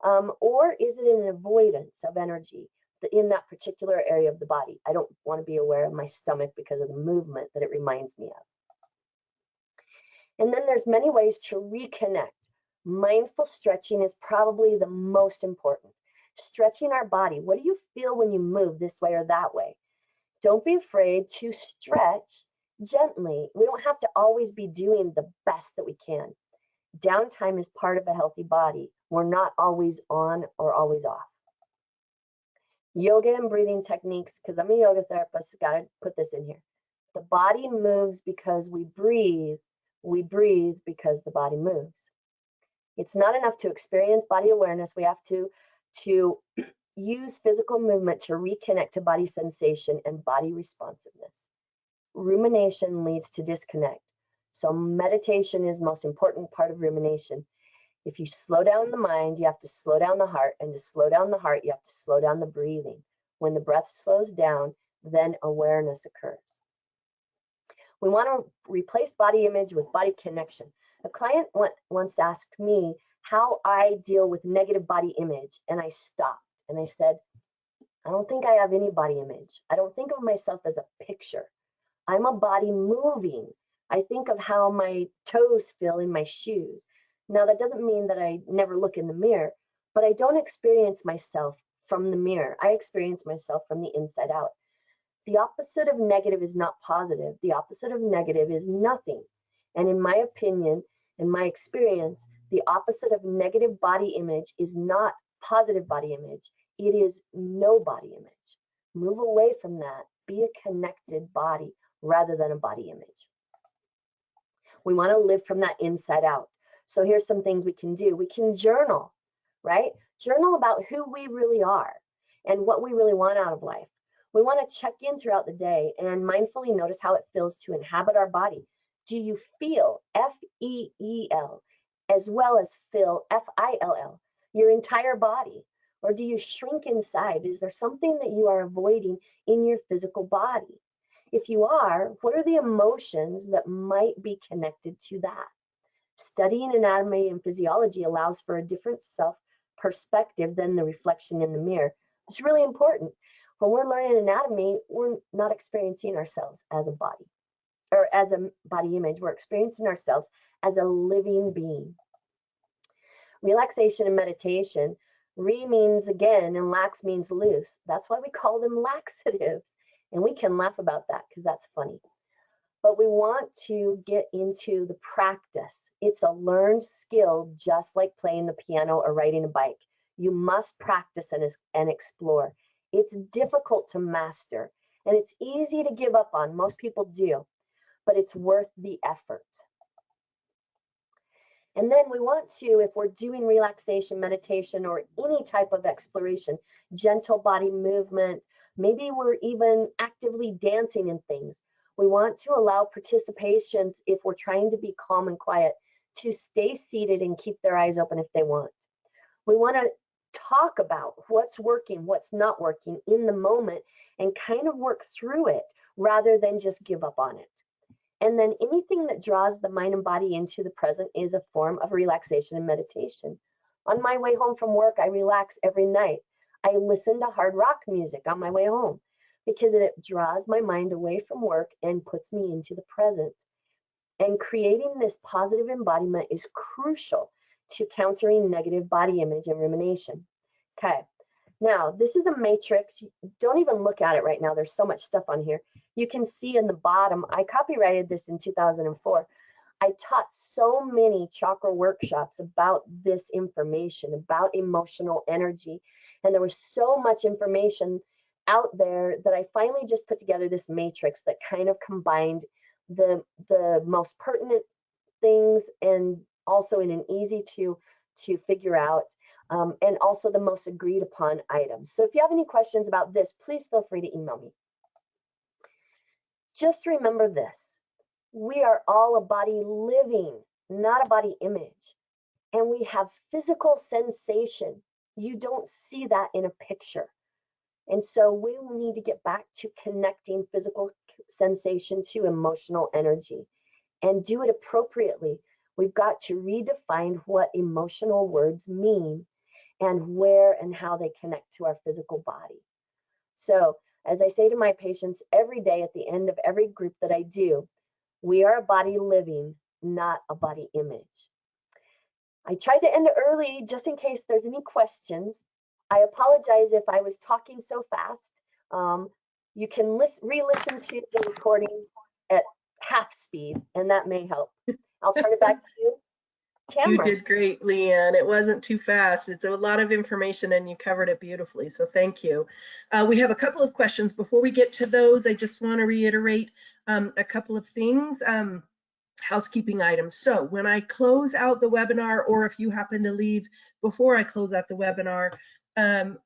Or is it an avoidance of energy in that particular area of the body? I don't want to be aware of my stomach because of the movement that it reminds me of. And then there's many ways to reconnect. Mindful stretching is probably the most important. Stretching our body. What do you feel when you move this way or that way? Don't be afraid to stretch gently. We don't have to always be doing the best that we can. Downtime is part of a healthy body. We're not always on or always off. Yoga and breathing techniques, because I'm a yoga therapist, got to put this in here. The body moves because we breathe. We breathe because the body moves. It's not enough to experience body awareness. We have to use physical movement to reconnect to body sensation and body responsiveness. Rumination leads to disconnect. So meditation is the most important part of rumination. If you slow down the mind, you have to slow down the heart. And to slow down the heart, you have to slow down the breathing. When the breath slows down, then awareness occurs. We want to replace body image with body connection. A client once asked me how I deal with negative body image, and I stopped and I said, I don't think I have any body image. I don't think of myself as a picture. I'm a body moving. I think of how my toes feel in my shoes. Now, that doesn't mean that I never look in the mirror, but I don't experience myself from the mirror. I experience myself from the inside out. The opposite of negative is not positive. The opposite of negative is nothing. And in my opinion, in my experience, the opposite of negative body image is not positive body image. It is no body image. Move away from that. Be a connected body rather than a body image. We want to live from that inside out. So here's some things we can do. We can journal, right? Journal about who we really are and what we really want out of life. We want to check in throughout the day and mindfully notice how it feels to inhabit our body. Do you feel, F-E-E-L, as well as fill, F-I-L-L, your entire body? Or do you shrink inside? Is there something that you are avoiding in your physical body? If you are, what are the emotions that might be connected to that? Studying anatomy and physiology allows for a different self-perspective than the reflection in the mirror. It's really important. When we're learning anatomy, we're not experiencing ourselves as a body or as a body image. We're experiencing ourselves as a living being. Relaxation and meditation. Re means again and lax means loose. That's why we call them laxatives. And we can laugh about that because that's funny. But we want to get into the practice. It's a learned skill, just like playing the piano or riding a bike. You must practice and explore. It's difficult to master, and it's easy to give up on. Most people do, but it's worth the effort. And then we want to, if we're doing relaxation, meditation, or any type of exploration, gentle body movement, maybe we're even actively dancing in things. We want to allow participations, if we're trying to be calm and quiet, to stay seated and keep their eyes open if they want. We want to talk about what's working, what's not working in the moment, and kind of work through it rather than just give up on it. And then anything that draws the mind and body into the present is a form of relaxation and meditation. On my way home from work, I relax every night. I listen to hard rock music on my way home because it draws my mind away from work and puts me into the present. And creating this positive embodiment is crucial to countering negative body image and rumination. Okay, now this is a matrix. Don't even look at it right now. There's so much stuff on here. You can see in the bottom, I copyrighted this in 2004. I taught so many chakra workshops about this information, about emotional energy. And there was so much information out there that I finally just put together this matrix that kind of combined the most pertinent things and also in an easy to figure out and also the most agreed upon items. So if you have any questions about this, please feel free to email me. Just remember this, we are all a body living, not a body image. And we have physical sensation. You don't see that in a picture. And so we need to get back to connecting physical sensation to emotional energy and do it appropriately. We've got to redefine what emotional words mean and where and how they connect to our physical body. So as I say to my patients every day at the end of every group that I do, we are a body living, not a body image. I tried to end it early just in case there's any questions. I apologize if I was talking so fast. You can re-listen to the recording at half speed, and that may help. I'll turn it back to you, Tamara. You did great, LeAnne. It wasn't too fast. It's a lot of information, and you covered it beautifully, so thank you. We have a couple of questions. Before we get to those, I just want to reiterate a couple of things. Housekeeping items. So when I close out the webinar, or if you happen to leave before I close out the webinar, an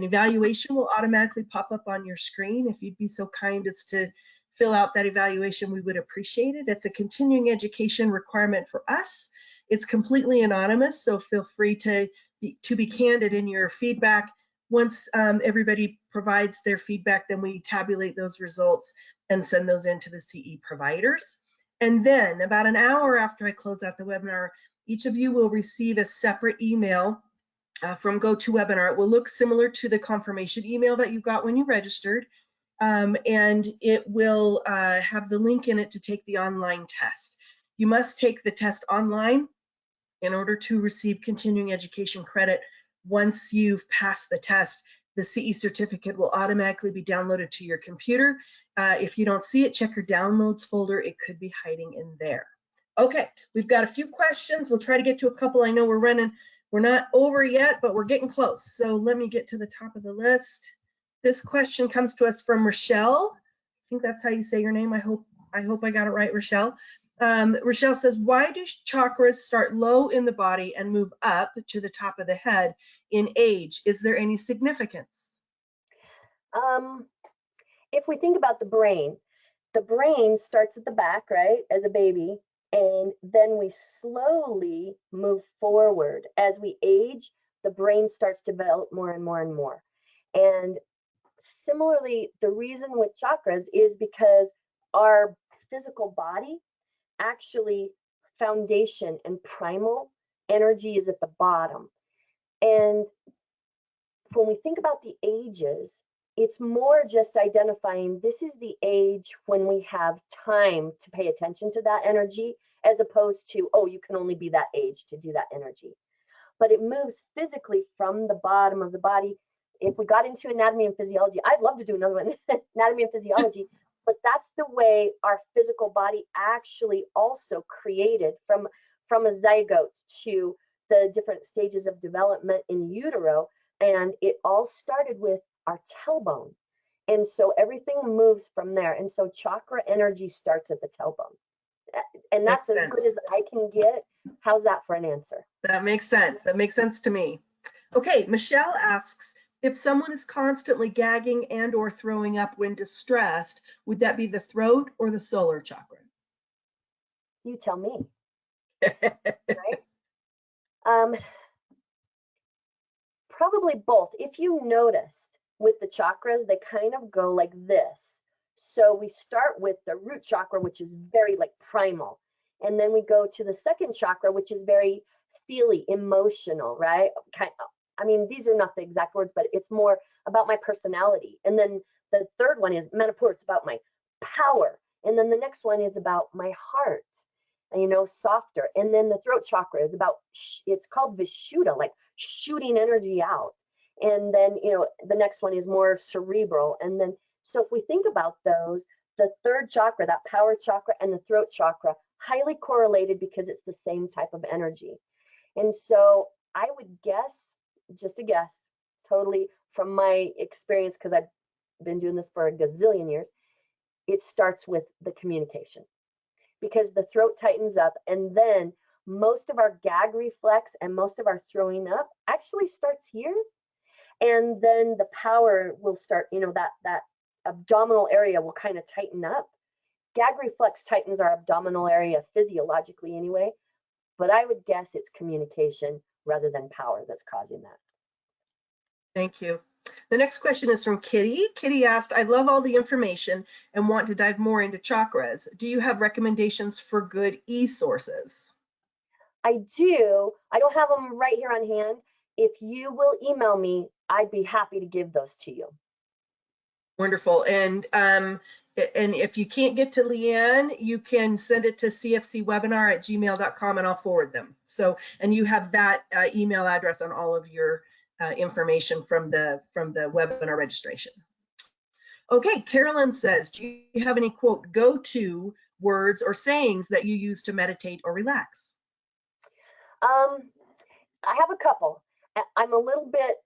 evaluation will automatically pop up on your screen. If you'd be so kind as to fill out that evaluation, we would appreciate it. It's a continuing education requirement for us. It's completely anonymous, so feel free to be candid in your feedback. Once everybody provides their feedback, then we tabulate those results and send those in to the CE providers. And then about an hour after I close out the webinar, each of you will receive a separate email from GoToWebinar. It will look similar to the confirmation email that you got when you registered, and it will have the link in it to take the online test. You must take the test online in order to receive continuing education credit. Once you've passed the test, the CE certificate will automatically be downloaded to your computer. If you don't see it, check your downloads folder. It could be hiding in there. Okay, we've got a few questions. We'll try to get to a couple. I know we're not over yet, but we're getting close. So let me get to the top of the list. This question comes to us from Rochelle. I think that's how you say your name. I hope I got it right, Rochelle. Rochelle says, why do chakras start low in the body and move up to the top of the head in age? Is there any significance? If we think about the brain starts at the back, right, as a baby, and then we slowly move forward. As we age, the brain starts to develop more and more and more. And similarly, the reason with chakras is because our physical body, actually foundation and primal energy is at the bottom. And when we think about the ages, it's more just identifying this is the age when we have time to pay attention to that energy, as opposed to, oh, you can only be that age to do that energy. But it moves physically from the bottom of the body. If we got into anatomy and physiology, I'd love to do another one, anatomy and physiology, but that's the way our physical body actually also created from a zygote to the different stages of development in utero. And it all started with our tailbone. And so everything moves from there. And so chakra energy starts at the tailbone. And that's as good as I can get. How's that for an answer? That makes sense. That makes sense to me. Okay, Michelle asks, if someone is constantly gagging and or throwing up when distressed, would that be the throat or the solar chakra? You tell me. Right? Probably both. If you noticed with the chakras, they kind of go like this. So we start with the root chakra, which is very like primal. And then we go to the second chakra, which is very feely, emotional, right? I mean, these are not the exact words, but it's more about my personality. And then the third one is Manipur, it's about my power. And then the next one is about my heart, you know, softer. And then the throat chakra is about, it's called Vishuddha, like shooting energy out. And then, you know, the next one is more cerebral. And then, so if we think about those, the third chakra, that power chakra, and the throat chakra, highly correlated because it's the same type of energy. And so I would guess, just a guess, totally from my experience, because I've been doing this for a gazillion years, it starts with the communication, because the throat tightens up, and then most of our gag reflex and most of our throwing up actually starts here. And then the power will start, you know, that abdominal area will kind of tighten up. Gag reflex tightens our abdominal area physiologically anyway, but I would guess it's communication rather than power that's causing that. Thank you. The next question is from Kitty. Kitty asked, I love all the information and want to dive more into chakras. Do you have recommendations for good e-sources? I do. I don't have them right here on hand. If you will email me, I'd be happy to give those to you. Wonderful. And if you can't get to LeAnne, you can send it to cfcwebinar@gmail.com and I'll forward them. So, and you have that email address on all of your information from the webinar registration. Okay, Carolyn says, do you have any quote go-to words or sayings that you use to meditate or relax? I have a couple. I'm a little bit,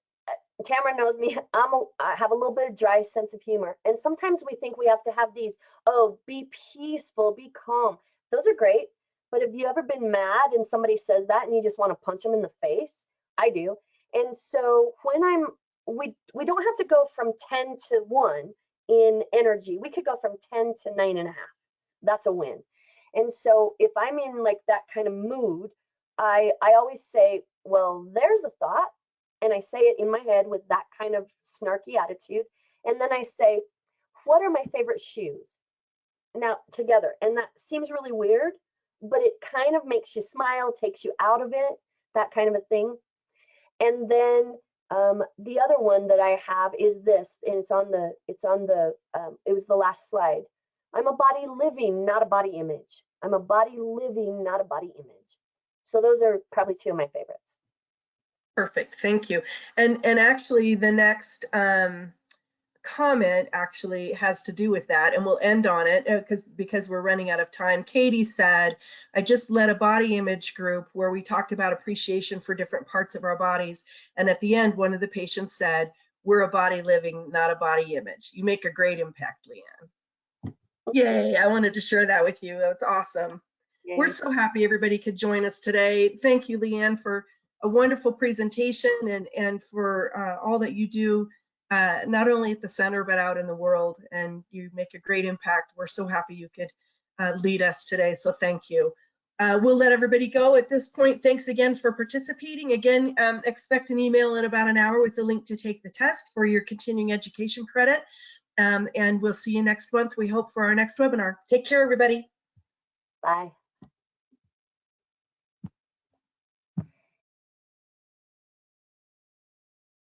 Tamara knows me, I have a little bit of dry sense of humor. And sometimes we think we have to have these, oh, be peaceful, be calm. Those are great. But have you ever been mad and somebody says that and you just want to punch them in the face? I do. And so when we don't have to go from 10 to 1 in energy. We could go from 10 to 9.5. That's a win. And so if I'm in like that kind of mood, I always say, well, there's a thought. And I say it in my head with that kind of snarky attitude. And then I say, what are my favorite shoes? Now together. And that seems really weird, but it kind of makes you smile, takes you out of it, that kind of a thing. And then the other one that I have is this, and it was the last slide. I'm a body living, not a body image. I'm a body living, not a body image. So those are probably two of my favorites. Perfect, thank you. And actually the next comment actually has to do with that, and we'll end on it because we're running out of time. Katie said, I just led a body image group where we talked about appreciation for different parts of our bodies, and at the end one of the patients said, we're a body living, not a body image. You make a great impact, LeAnne. Yay, I wanted to share that with you. That's awesome. Yay. We're so happy everybody could join us today. Thank you, LeAnne, for a wonderful presentation and for all that you do, not only at the center, but out in the world. And you make a great impact. We're so happy you could lead us today. So thank you. We'll let everybody go at this point. Thanks again for participating. Again, expect an email in about an hour with the link to take the test for your continuing education credit. And we'll see you next month, we hope, for our next webinar. Take care, everybody. Bye.